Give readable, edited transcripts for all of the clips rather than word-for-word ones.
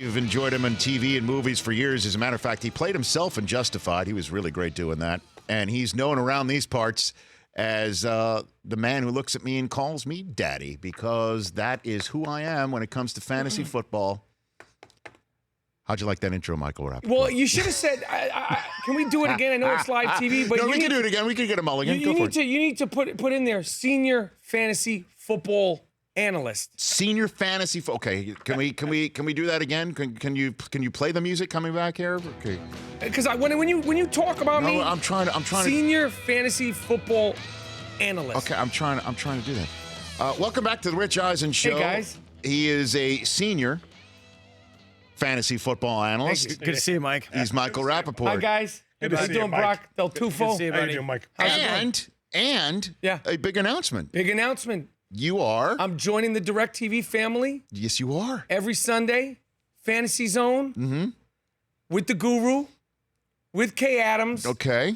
You've enjoyed him on TV and movies for years. As a matter of fact, he played himself in Justified. He was really great doing that. And he's known around these parts as the man who looks at me and calls me daddy, because that is who I am when it comes to fantasy football. How'd you like that intro, Michael Rapaport? Well, you should have said, can we do it again? I know it's live TV, but no, we can do it again. We can get a mulligan. You need to put in there senior fantasy football analyst. Senior fantasy. Okay, can we do that again? Can you play the music coming back here? Okay. Because when you talk about me, I'm trying senior fantasy football analyst. Okay, I'm trying to do that. Welcome back to the Rich Eisen Show. Hey guys. He is a senior fantasy football analyst. Good to see you, Mike. He's Michael Rapaport. Hi guys. Good to How see you doing, you, Mike. Brock Del Tufo? Good to see you, buddy. How you doing, Mike? And Yeah. a big announcement. Big announcement. You are. I'm joining the DIRECTV family Yes, you are. every Sunday. Fantasy Zone. With the Guru. With Kay Adams. Okay.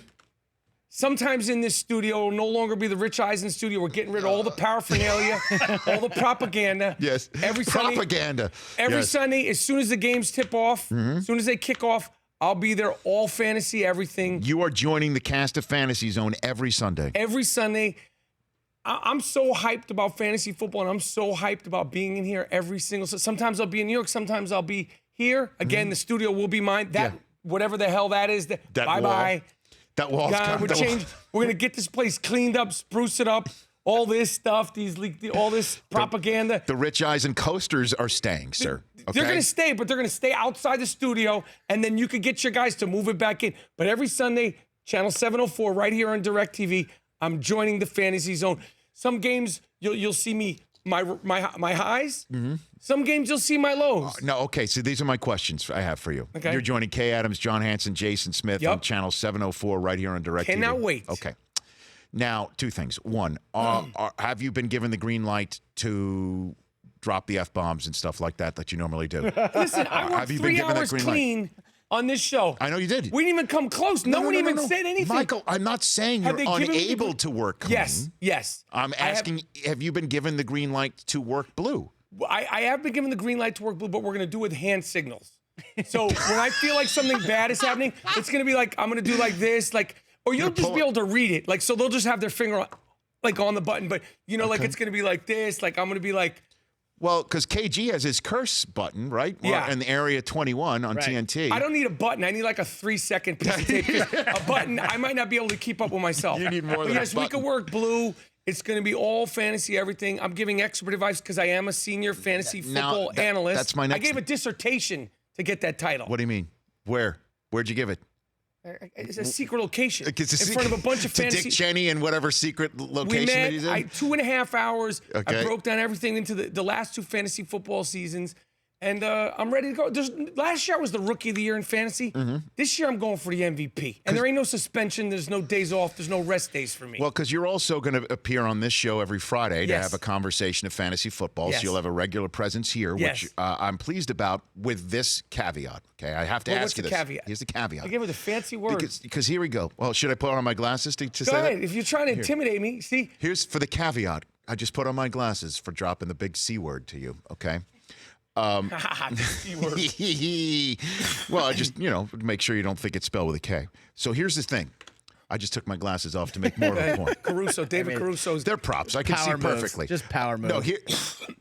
Sometimes in this studio, it will no longer be the Rich Eisen studio. We're getting rid of all the paraphernalia, all the propaganda. Yes. Every Propaganda. Every Yes. Sunday, as soon as the games tip off, as soon as they kick off, I'll be there, all fantasy, everything. You are joining the cast of Fantasy Zone every Sunday. Every Sunday. I'm so hyped about fantasy football, and I'm so hyped about being in here every single. Sometimes I'll be in New York. Sometimes I'll be here. Again, the studio will be mine. Whatever the hell that is. Bye-bye. That wall's God, we're going to get this place cleaned up, spruce it up, all this stuff, all this propaganda. The Rich Eisen coasters are staying, sir. Okay? They're going to stay, but they're going to stay outside the studio, and then you could get your guys to move it back in. But every Sunday, channel 704, right here on DIRECTV, I'm joining the Fantasy Zone. Some games, you'll see me, my highs. Some games, you'll see my lows. No, okay, so these are my questions I have for you. Okay. You're joining Kay Adams, John Hanson, Jason Smith on channel 704 right here on DIRECTV. Cannot wait. Okay. Now, two things. One, have you been given the green light to drop the F-bombs and stuff like that you normally do? Listen, I worked 3 hours clean on this show. I know you did. We didn't even come close. No one even said anything. Michael, I'm not saying you're unable to work clean. Yes. I'm asking, have you been given the green light to work blue? I have been given the green light to work blue, but we're going to do it with hand signals. So when I feel like something bad is happening, it's going to be like, I'm going to do like this, or you'll just be able to read it. So they'll just have their finger on the button, but it's going to be like this, I'm going to be like. Well, because KG has his curse button, right? Yeah. In the area 21 on TNT. I don't need a button. I need like a 3-second piece of tape. A button, I might not be able to keep up with myself. You need more than a button. We can work blue. It's going to be all fantasy, everything. I'm giving expert advice because I am a senior fantasy football analyst. That's my next. I gave a dissertation to get that title. What do you mean? Where'd you give it? It's a secret location. In front of a bunch of fantasy. Dick Cheney and whatever secret location that he's in? 2.5 hours. Okay. I broke down everything into the last 2 fantasy football seasons. And I'm ready to go. Last year I was the rookie of the year in fantasy. This year I'm going for the MVP. And there ain't no suspension. There's no days off. There's no rest days for me. Well, because you're also going to appear on this show every Friday to have a conversation of fantasy football. Yes. So you'll have a regular presence here, Yes. which I'm pleased about with this caveat. Okay, I have to ask you this. What's the caveat? Here's the caveat. I gave her the fancy words. Because here we go. Well, should I put on my glasses to say Go ahead. that? If you're trying to intimidate me, see. Here's for the caveat. I just put on my glasses for dropping the big C word to you, okay? Well, I just, make sure you don't think it's spelled with a K. So here's the thing. I just took my glasses off to make more of a point. David Caruso's. They're props. I can see perfectly. Just power moves. No,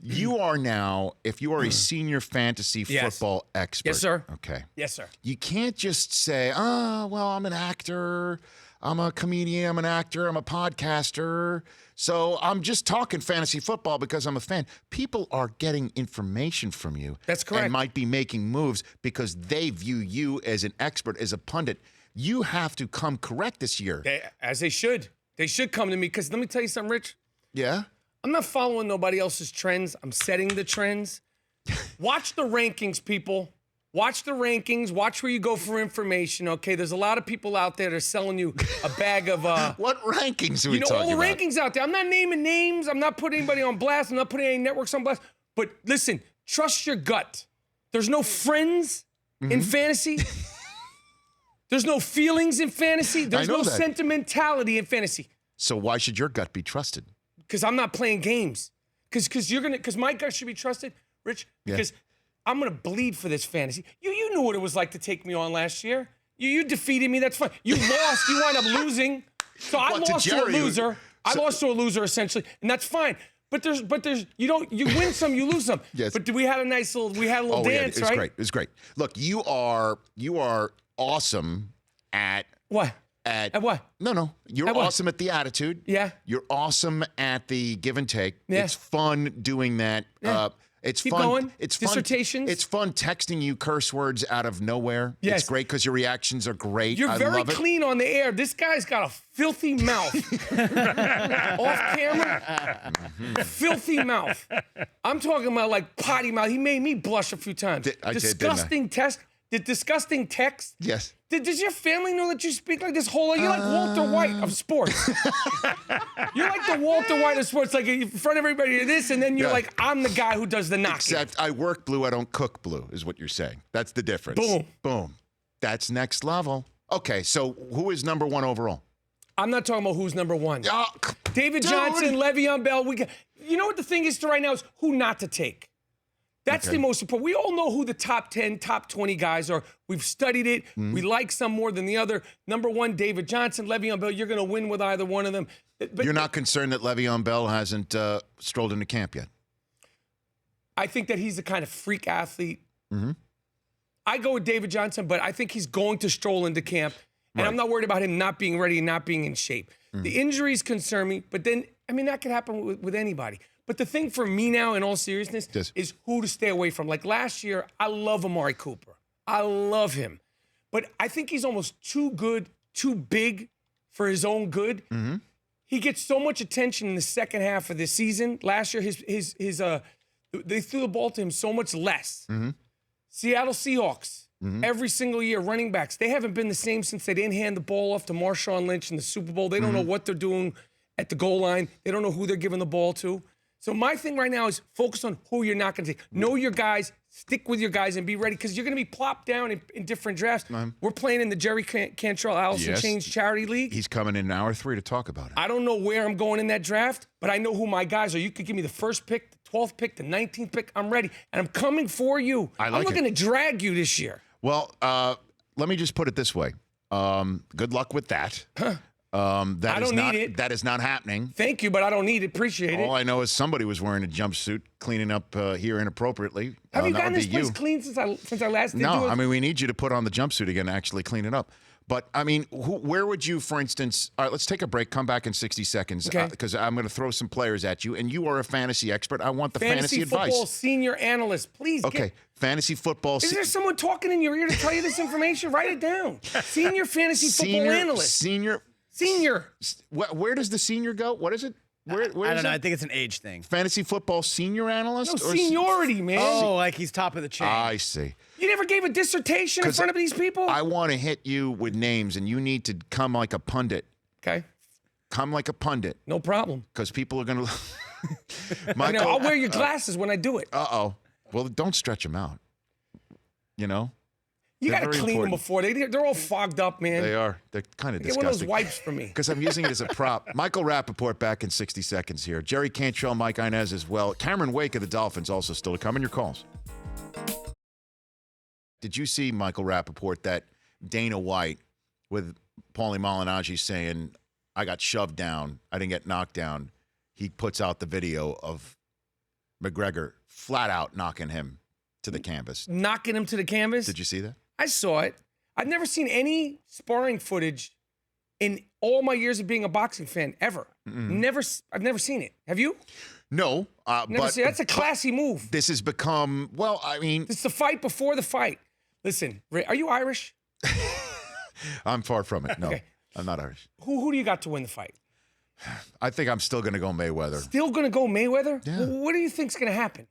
you are now, if you are a senior fantasy football expert. Yes, sir. Okay. Yes, sir. You can't just say, well, I'm an actor. I'm a comedian. I'm an actor. I'm a podcaster. So I'm just talking fantasy football because I'm a fan. People are getting information from you. That's correct. And might be making moves because they view you as an expert, as a pundit. You have to come correct this year. As they should. They should come to me because let me tell you something, Rich. Yeah? I'm not following nobody else's trends. I'm setting the trends. Watch the rankings, people. Watch the rankings. Watch where you go for information, okay? There's a lot of people out there that are selling you a bag of... What rankings are we talking about? all the rankings out there. I'm not naming names. I'm not putting anybody on blast. I'm not putting any networks on blast. But listen, trust your gut. There's no friends in fantasy. There's no feelings in fantasy. There's no sentimentality in fantasy. So why should your gut be trusted? Because I'm not playing games. Because my gut should be trusted, Rich, because I'm gonna bleed for this fantasy. You knew what it was like to take me on last year. You defeated me. That's fine. You lost. You wind up losing. So I lost to a loser. I lost to a loser essentially, and that's fine. But there's you win some, you lose some. Yes. But we had a little dance, yeah, right? It was great. Look, you are awesome at What? At what? No. You're At what? awesome at the attitude. Yeah. You're awesome at the give and take. Yeah. It's fun doing that. Yeah. It's Keep fun. going. It's Dissertations. Fun. It's fun texting you curse words out of nowhere. Yes. It's great because your reactions are great. You're I very love it. clean on the air. This guy's got a filthy mouth. Off camera, filthy mouth. I'm talking about like potty mouth. He made me blush a few times. Disgusting test. The disgusting text. Yes. Does your family know that you speak like this whole? You're like Walter White of sports. You're like the Walter White of sports, like in front of everybody this, and then you're like, I'm the guy who does the knocking. Except I work blue, I don't cook blue, is what you're saying. That's the difference. Boom. Boom. That's next level. Okay, so who is number one overall? I'm not talking about who's number one. David dude. Johnson, Le'Veon Bell. You know what the thing is to right now is who not to take. That's the most important. We all know who the top 10, top 20 guys are. We've studied it. We like some more than the other. Number one, David Johnson, Le'Veon Bell. You're going to win with either one of them. But you're not concerned that Le'Veon Bell hasn't strolled into camp yet? I think that he's the kind of freak athlete. I go with David Johnson, but I think he's going to stroll into camp. And I'm not worried about him not being ready and not being in shape. The injuries concern me, but then, I mean, that could happen with anybody. But the thing for me now, in all seriousness, is who to stay away from. Like last year, I love Amari Cooper. I love him. But I think he's almost too good, too big for his own good. He gets so much attention in the second half of the season. Last year, they threw the ball to him so much less. Seattle Seahawks, every single year, running backs, they haven't been the same since they didn't hand the ball off to Marshawn Lynch in the Super Bowl. They don't know what they're doing at the goal line. They don't know who they're giving the ball to. So my thing right now is focus on who you're not going to take. Know your guys, stick with your guys, and be ready because you're going to be plopped down in different drafts. We're playing in the Jerry Cantrell Allison Chains Charity League. He's coming in hour 3 to talk about it. I don't know where I'm going in that draft, but I know who my guys are. You could give me the first pick, the 12th pick, the 19th pick. I'm ready, and I'm coming for you. I'm looking to drag you this year. Well, let me just put it this way. Good luck with that. I don't need it. That is not happening. Thank you, but I don't need it. Appreciate it. All I know is somebody was wearing a jumpsuit, cleaning up here inappropriately. Have you gotten this place clean since I last did? No, I mean, we need you to put on the jumpsuit again and actually clean it up. But, I mean, where would you, for instance, all right, let's take a break, come back in 60 seconds, because I'm going to throw some players at you, and you are a fantasy expert. I want the fantasy advice. Fantasy football senior analyst, please. Fantasy football. Is there someone talking in your ear to tell you this information? Write it down. Senior fantasy football analyst. Senior. Where does the senior go? What is it? Where I don't know. I think it's an age thing. Fantasy football senior analyst? No, seniority, man. Oh, like he's top of the chain. I see. You never gave a dissertation in front of these people? I want to hit you with names, and you need to come like a pundit. Okay. Come like a pundit. No problem. Because people are going to... I'll wear your glasses when I do it. Uh-oh. Well, don't stretch them out. You know? You got to clean them before. They're all fogged up, man. They are. They're kind of disgusting. Get one of those wipes for me. Because I'm using it as a prop. Michael Rapaport back in 60 seconds here. Jerry Cantrell, Mike Inez as well. Cameron Wake of the Dolphins also still to come in your calls. Did you see, Michael Rapaport, that Dana White with Paulie Malignaggi saying, I got shoved down, I didn't get knocked down. He puts out the video of McGregor flat out knocking him to the canvas. Knocking him to the canvas? Did you see that? I saw it. I've never seen any sparring footage in all my years of being a boxing fan ever. I've never seen it. Have you? No. That's a classy move. This has become, well, I mean. It's the fight before the fight. Listen, are you Irish? I'm far from it. No, okay. I'm not Irish. Who do you got to win the fight? I think I'm still going to go Mayweather. Still going to go Mayweather? Yeah. Well, what do you think's going to happen?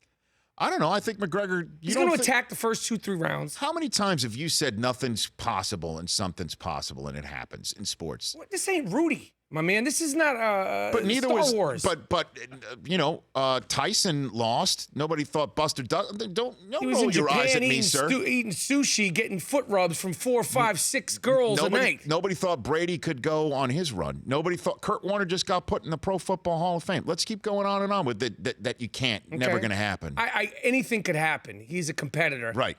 I don't know. I think McGregor... He's going to attack the first 2-3 rounds. How many times have you said nothing's possible and something's possible and it happens in sports? This ain't Rudy. My man, this is not But neither Star was. Wars. Tyson lost. Nobody thought Buster Douglas. Don't he was roll in your eyes Japan at me, eating, sir. eating sushi, getting foot rubs from 4, 5, 6 girls a night. Nobody thought Brady could go on his run. Nobody thought Kurt Warner just got put in the Pro Football Hall of Fame. Let's keep going on and on with that you can't. Okay. Never going to happen. Anything could happen. He's a competitor. Right.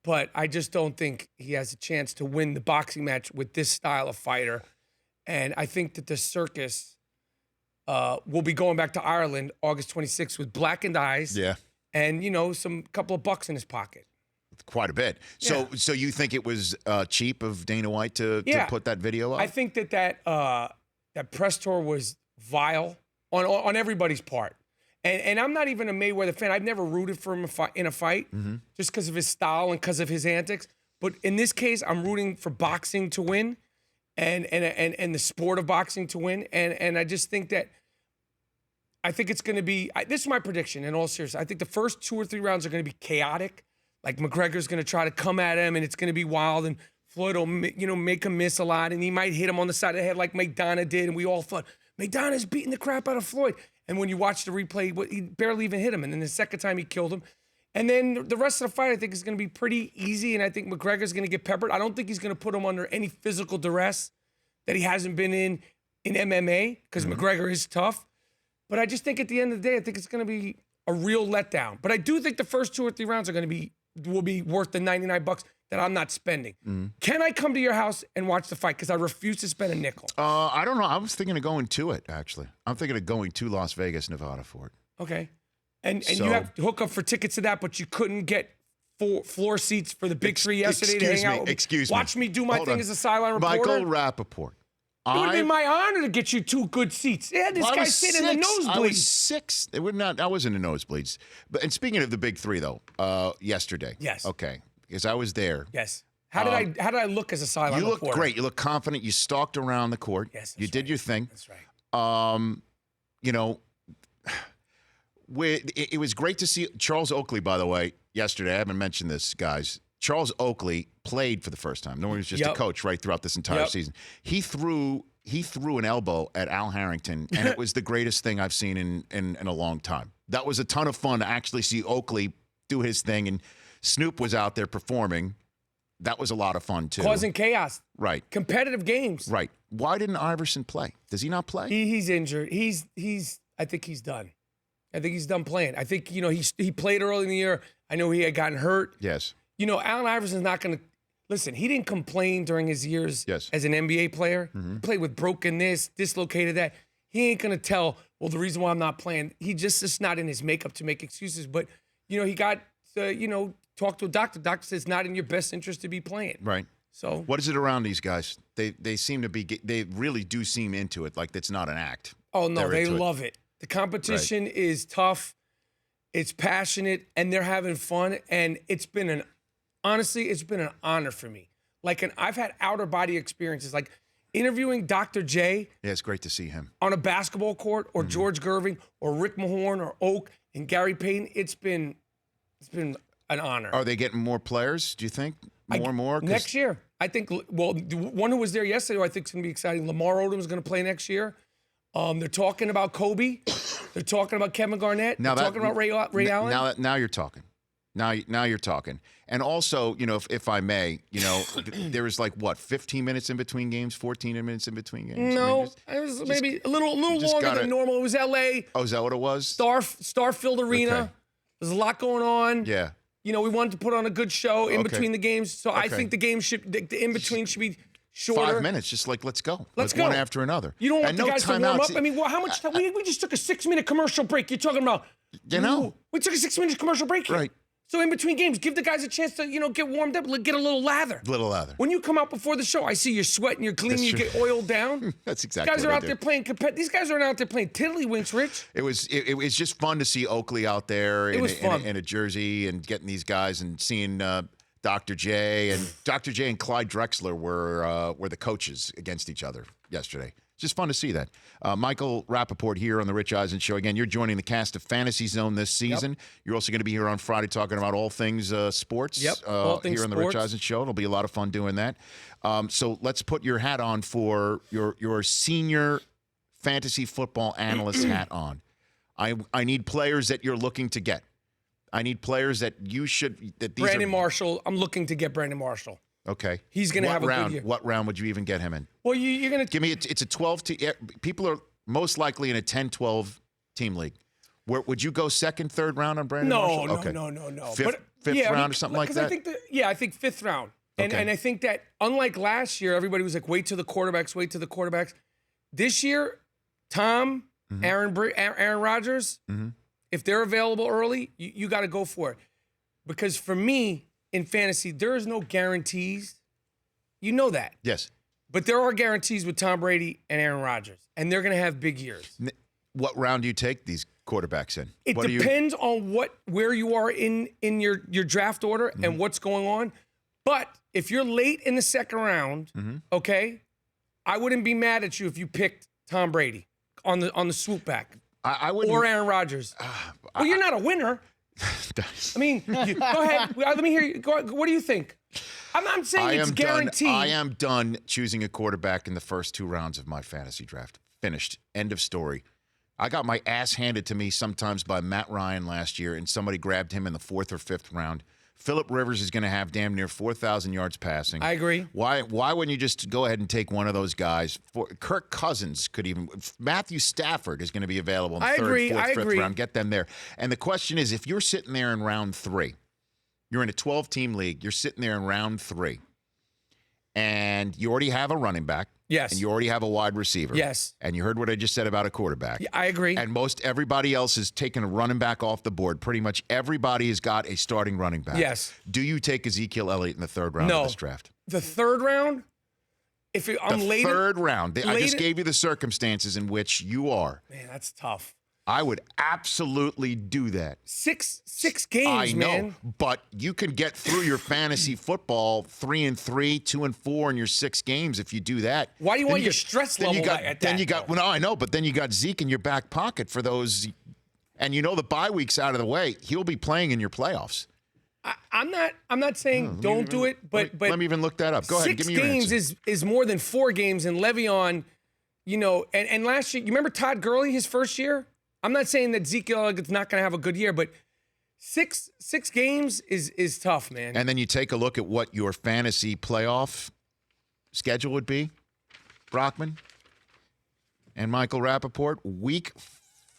But I just don't think he has a chance to win the boxing match with this style of fighter. And I think that the circus will be going back to Ireland August 26th with blackened eyes. Yeah. And, some couple of bucks in his pocket. Quite a bit. Yeah. So you think it was cheap of Dana White to put that video up? I think that press tour was vile on everybody's part. And I'm not even a Mayweather fan. I've never rooted for him in a fight just because of his style and because of his antics. But in this case, I'm rooting for boxing to win and the sport of boxing to win. And I just think that it's going to be this is my prediction in all seriousness. I think the first 2 or 3 rounds are going to be chaotic. Like McGregor's going to try to come at him and it's going to be wild. And Floyd will, make him miss a lot. And he might hit him on the side of the head like McDonough did. And we all thought, McDonough's beating the crap out of Floyd. And when you watch the replay, he barely even hit him. And then the second time he killed him. And then the rest of the fight, I think, is going to be pretty easy. And I think McGregor's going to get peppered. I don't think he's going to put him under any physical duress that he hasn't been in MMA because McGregor is tough. But I just think at the end of the day, I think it's going to be a real letdown. But I do think the first 2 or 3 rounds will be worth the $99 that I'm not spending. Can I come to your house and watch the fight? Because I refuse to spend a nickel. I don't know. I was thinking of going to it, actually. I'm thinking of going to Las Vegas, Nevada for it. Okay. And you have to hook up for tickets to that, but you couldn't get floor seats for the Big Three yesterday to hang out. Excuse me. Watch me do my thing as a sideline reporter. Michael Rapaport. It would have been my honor to get you 2 good seats. Yeah, this guy sitting in the nosebleeds. I was 6. It would not. I was in the nosebleeds. And speaking of the Big Three, though, yesterday. Yes. Okay. Because I was there. Yes. How did I look as a sideline reporter? You looked great. You looked confident. You stalked around the court. Yes. You did your thing. That's right. It was great to see Charles Oakley, by the way, yesterday. I haven't mentioned this, guys. Charles Oakley played for the first time. No, he was just a coach right throughout this entire season. He threw an elbow at Al Harrington, and it was the greatest thing I've seen in a long time. That was a ton of fun to actually see Oakley do his thing, and Snoop was out there performing. That was a lot of fun, too. Causing chaos. Right. Competitive games. Right. Why didn't Iverson play? Does he not play? He's injured. I think he's done. I think he's done playing. I think, he played early in the year. I know he had gotten hurt. Yes. Allen Iverson's not going to – listen, he didn't complain during his years as an NBA player. He played with broken this, dislocated that. He ain't going to tell, well, the reason why I'm not playing, it's not in his makeup to make excuses. But, he got, talked to a doctor. Doctor says it's not in your best interest to be playing. Right. So what is it around these guys? They seem to be – they really do seem into it like it's not an act. Oh, no, they love it. The competition is tough. It's passionate, and they're having fun. And it's been an honor for me. I've had outer body experiences, like interviewing Dr. J. Yeah, it's great to see him on a basketball court, or George Gerving, or Rick Mahorn, or Oak, and Gary Payton. It's been an honor. Are they getting more players? Do you think more and more? Next year, I think. Well, the one who was there yesterday, who I think is going to be exciting. Lamar Odom is going to play next year. They're talking about Kobe. They're talking about Kevin Garnett. They're talking about Ray Allen. Now you're talking. Now you're talking. And also, if I may, there was 15 minutes in between games, 14 minutes in between games. No, it was maybe a little longer than normal. It was L.A. Oh, is that what it was? Star-filled arena. Okay. There's a lot going on. Yeah. We wanted to put on a good show in between the games. So I think the in-between should be shorter. 5 minutes, just let's go. Let's go. One after another. You don't want the guys to warm up? I mean, how much time? We just took a 6-minute commercial break. You're talking about, we took a 6-minute commercial break here. Right. So in between games, give the guys a chance to, get warmed up, get a little lather. When you come out before the show, I see you're sweating, you're cleaning, you get oiled down. That's exactly These guys are out there playing These guys aren't out there playing tiddlywinks, Rich. It was just fun to see Oakley out there in a jersey and getting these guys and seeing Dr. J and Clyde Drexler were the coaches against each other yesterday. Just fun to see that. Michael Rapaport here on the Rich Eisen Show. Again, you're joining the cast of Fantasy Zone this season. Yep. You're also going to be here on Friday talking about all things sports. Yep, all things here on the Rich Eisen Show. It'll be a lot of fun doing that. So let's put your hat on for your senior fantasy football analyst hat on. I need players that you're looking to get. I need players that you should. That these Brandon are, Marshall. I'm looking to get Brandon Marshall. Okay. He's going to have a round, good year. What round would you even get him in? Well, you're going to Give me. It's a 12 team. People are most likely in a 10-12 team league. Where would you go second, third round on Brandon Marshall? Okay. No. Fifth round or something like that? I think fifth round. And Okay. and I think that unlike last year, everybody was like, wait till the quarterbacks. This year, Tom, Aaron Rodgers, if they're available early, you got to go for it. Because for me, in fantasy, there is no guarantees. You know that. Yes. But there are guarantees with Tom Brady and Aaron Rodgers, and they're going to have big years. What round do you take these quarterbacks in? It depends on where you are in your draft order and what's going on. But if you're late in the second round, okay, I wouldn't be mad at you if you picked Tom Brady on the swoop back. I wouldn't. Or Aaron Rodgers. Well, you're not a winner. I mean, go ahead. Let me hear you. What do you think? I'm saying it's guaranteed. I am done choosing a quarterback in the first 2 rounds of my fantasy draft. Finished. End of story. I got my ass handed to me sometimes by Matt Ryan last year, and somebody grabbed him in the 4th or 5th round. Phillip Rivers is going to have damn near 4,000 yards passing. I agree. Why wouldn't you just go ahead and take one of those guys? Kirk Cousins could even. Matthew Stafford is going to be available in the 3rd, 4th, 5th round. Get them there. And the question is, if you're sitting there in round 3, you're in a 12-team league, you're sitting there in round 3, and you already have a running back. Yes. And you already have a wide receiver. Yes. And you heard what I just said about a quarterback. Yeah, I agree. And most everybody else is taking a running back off the board. Pretty much everybody has got a starting running back. Yes. Do you take Ezekiel Elliott in the 3rd round of this draft? The 3rd round? I'm later. 3rd round. I just gave you the circumstances in which you are. Man, that's tough. I would absolutely do that. Six games, I know, man. but you can get through your fantasy football 3-3, 2-4 in your 6 games if you do that. Why do you want your stress level at that? Then you got. Well, no, I know, but then you got Zeke in your back pocket for those, and you know the bye week's out of the way. He'll be playing in your playoffs. I'm not saying don't do it, but let me even look that up. Go ahead, give me your answer. 6 games is more than 4 games, and Le'Veon, and last year, you remember Todd Gurley, his first year? I'm not saying that Ezekiel Elliott's not going to have a good year, but six games is tough, man. And then you take a look at what your fantasy playoff schedule would be, Brockman and Michael Rapaport. Week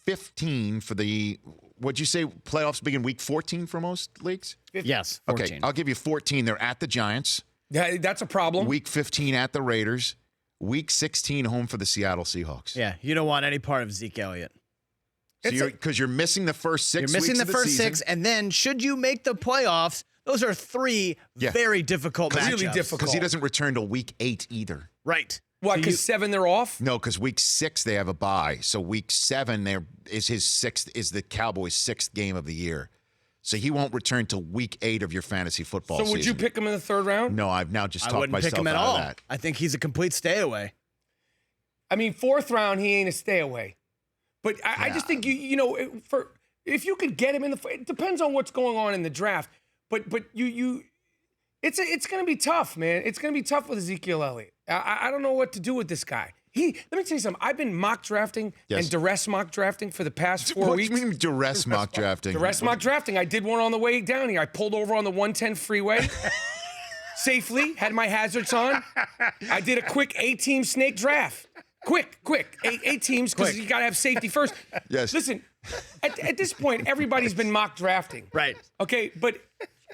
15 for the, what'd you say, playoffs begin week 14 for most leagues? Yes, 14. Okay, I'll give you 14. They're at the Giants. Yeah, that's a problem. Week 15 at the Raiders. Week 16 home for the Seattle Seahawks. Yeah, you don't want any part of Zeke Elliott. Because you're missing the first 6 weeks. You're missing the first season. 6, and then should you make the playoffs, those are 3 very difficult matchups. Really difficult. Because he doesn't return till week 8 either. Right. What, because 7 they're off? No, because week 6 they have a bye. So week 7 is the Cowboys' 6th game of the year. So he won't return till week 8 of your fantasy football season. So would you pick him in the 3rd round? No, I've now just I talked wouldn't myself pick him at out all. of that. I think he's a complete stay away. I mean, 4th round, he ain't a stay away. But I just think if you could get him in it depends on what's going on in the draft. But it's going to be tough, man. It's going to be tough with Ezekiel Elliott. I don't know what to do with this guy. Let me tell you something. I've been mock drafting and duress mock drafting for the past 4 weeks. What do you mean duress mock drafting? Duress mock drafting. I did one on the way down here. I pulled over on the 110 freeway safely, had my hazards on. I did a quick 8-team snake draft. Quick. 8 teams because you got to have safety first. Yes. Listen, at this point, everybody's been mock drafting. Right. Okay, but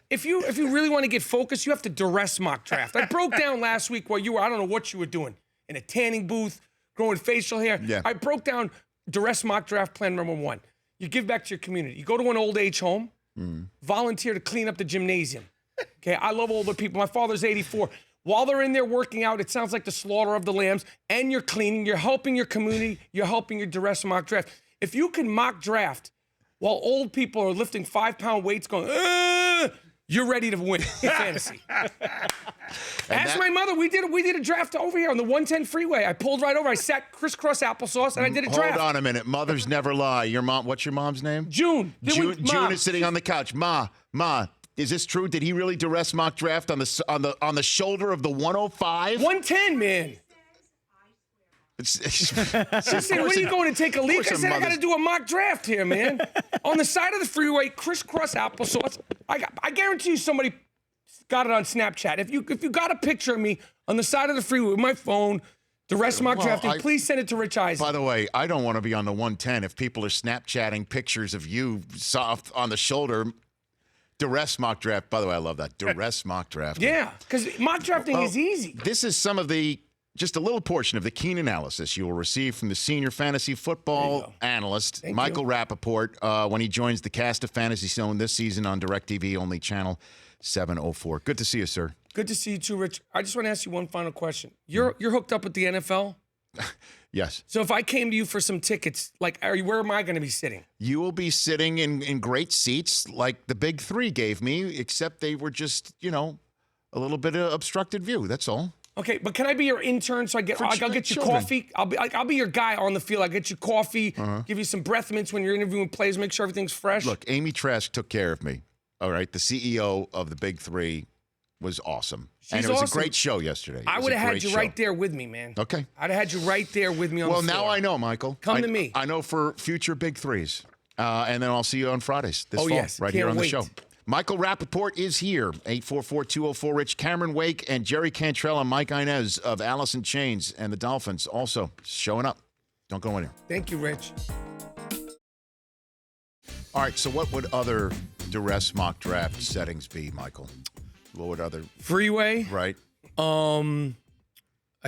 if you really want to get focused, you have to duress mock draft. I broke down last week while I don't know what you were doing, in a tanning booth, growing facial hair. Yeah. I broke down duress mock draft plan number 1. You give back to your community. You go to an old age home, volunteer to clean up the gymnasium. Okay, I love older people. My father's 84. While they're in there working out, it sounds like the slaughter of the lambs, and you're cleaning, you're helping your community, you're helping your duress mock draft. If you can mock draft while old people are lifting 5-pound weights going, you're ready to win in fantasy. Ask my mother. We did a draft over here on the 110 freeway. I pulled right over. I sat crisscross applesauce, and I did a draft. Hold on a minute. Mothers never lie. Your mom. What's your mom's name? June. June is sitting on the couch. Ma. Is this true? Did he really duress mock draft on the shoulder of the 105? 110, man. I said, "What are you going to take a leak?" I said, "I got to do a mock draft here, man." On the side of the freeway, crisscross applesauce. I guarantee you somebody got it on Snapchat. If you got a picture of me on the side of the freeway with my phone, the rest mock drafting, please send it to Rich Eisen. By the way, I don't want to be on the 110 if people are Snapchatting pictures of you soft on the shoulder. Duress mock draft. By the way, I love that. Duress mock draft. Yeah, because mock drafting is easy. This is some of just a little portion of the keen analysis you will receive from the senior fantasy football analyst, Michael Rapaport, when he joins the cast of Fantasy Zone this season on DirecTV, only channel 704. Good to see you, sir. Good to see you too, Rich. I just want to ask you one final question. You're hooked up with the NFL? Yes. So if I came to you for some tickets, where am I going to be sitting? You will be sitting in great seats like the Big Three gave me, except they were just, a little bit of obstructed view. That's all. Okay, but can I be your intern so I'll get you coffee? I'll be your guy on the field. I'll get you coffee, give you some breath mints when you're interviewing players, make sure everything's fresh. Look, Amy Trask took care of me. All right, the CEO of the Big Three was awesome. And it was a great show yesterday. I would have had you right there with me, man. Okay. I'd have had you right there with me on the floor. Well, now I know, Michael. Come to me. I know for future Big Threes. And then I'll see you on Fridays this fall, right here on the show. Michael Rapaport is here. 844-204-RICH. Cameron Wake and Jerry Cantrell and Mike Inez of Alice in Chains and the Dolphins also showing up. Don't go anywhere. Thank you, Rich. All right, so what would other duress mock draft settings be, Michael? What would other... Freeway. Right. I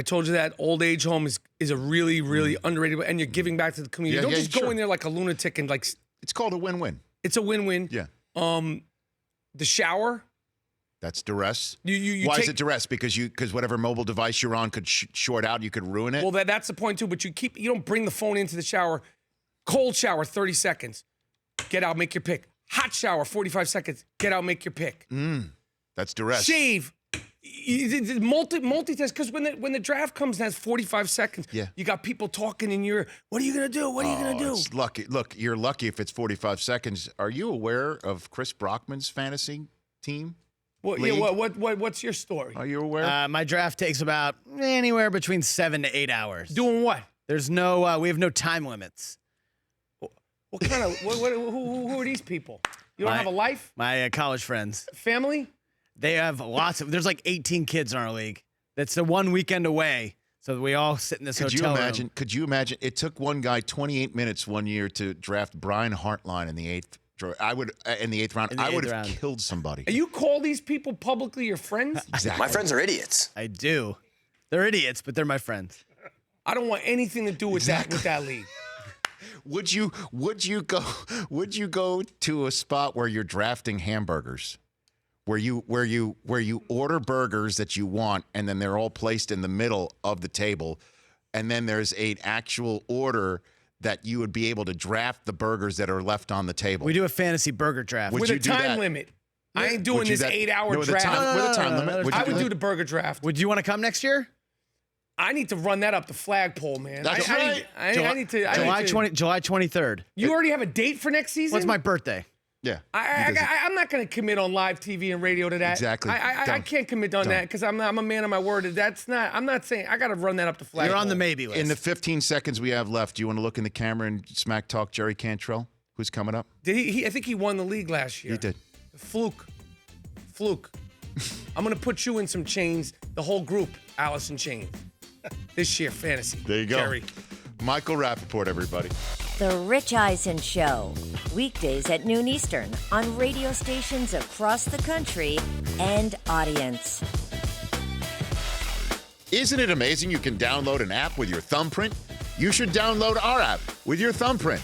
told you that old age home is a really, really underrated, and you're giving back to the community. Don't just go in there like a lunatic and like... It's called a win-win. It's a win-win. Yeah. The shower. That's duress. Why is it duress? Because whatever mobile device you're on could short out. You could ruin it. Well, that's the point too. But you don't bring the phone into the shower. Cold shower, 30 seconds. Get out, make your pick. Hot shower, 45 seconds. Get out, make your pick. That's duress. Shave. Multitask, because when the draft comes, that's 45 seconds. Yeah. You got people talking in your, what are you going to do? What are you going to do? It's lucky. Look, you're lucky if it's 45 seconds. Are you aware of Chris Brockman's fantasy team? Well, yeah, what's your story? Are you aware? My draft takes about anywhere between 7 to 8 hours. Doing what? There's no, we have no time limits. What kind of, who are these people? You don't have a life? My college friends. Family? They have there's like 18 kids in our league. That's the one weekend away. So we all sit in this hotel room. Could you imagine? It took one guy 28 minutes one year to draft Brian Hartline in the eighth round. I would have killed somebody. And you call these people publicly your friends? Exactly. My friends are idiots. I do. They're idiots, but they're my friends. I don't want anything to do with that league. Would you go to a spot where you're drafting hamburgers? Where you order burgers that you want, and then they're all placed in the middle of the table, and then there's an actual order that you would be able to draft the burgers that are left on the table. We do a fantasy burger draft. With a time limit. I ain't doing this 8-hour draft. With a time limit. I would do the burger draft. Would you want to come next year? I need to run that up the flagpole, man. That's right. I need to. July 23rd. You already have a date for next season? What's my birthday? Yeah. I'm not going to commit on live TV and radio to that. Exactly. I can't commit on that because I'm a man of my word. I'm not saying I got to run that up the flagpole. You're on the maybe list. In the 15 seconds we have left, do you want to look in the camera and smack talk Jerry Cantrell, who's coming up? Did he? I think he won the league last year. He did. Fluke. I'm going to put you in some chains, the whole group, Alice in Chains. This year, fantasy. There you go. Jerry. Michael Rapaport, everybody. The Rich Eisen Show. Weekdays at noon Eastern on radio stations across the country and audience. Isn't it amazing you can download an app with your thumbprint? You should download our app with your thumbprint.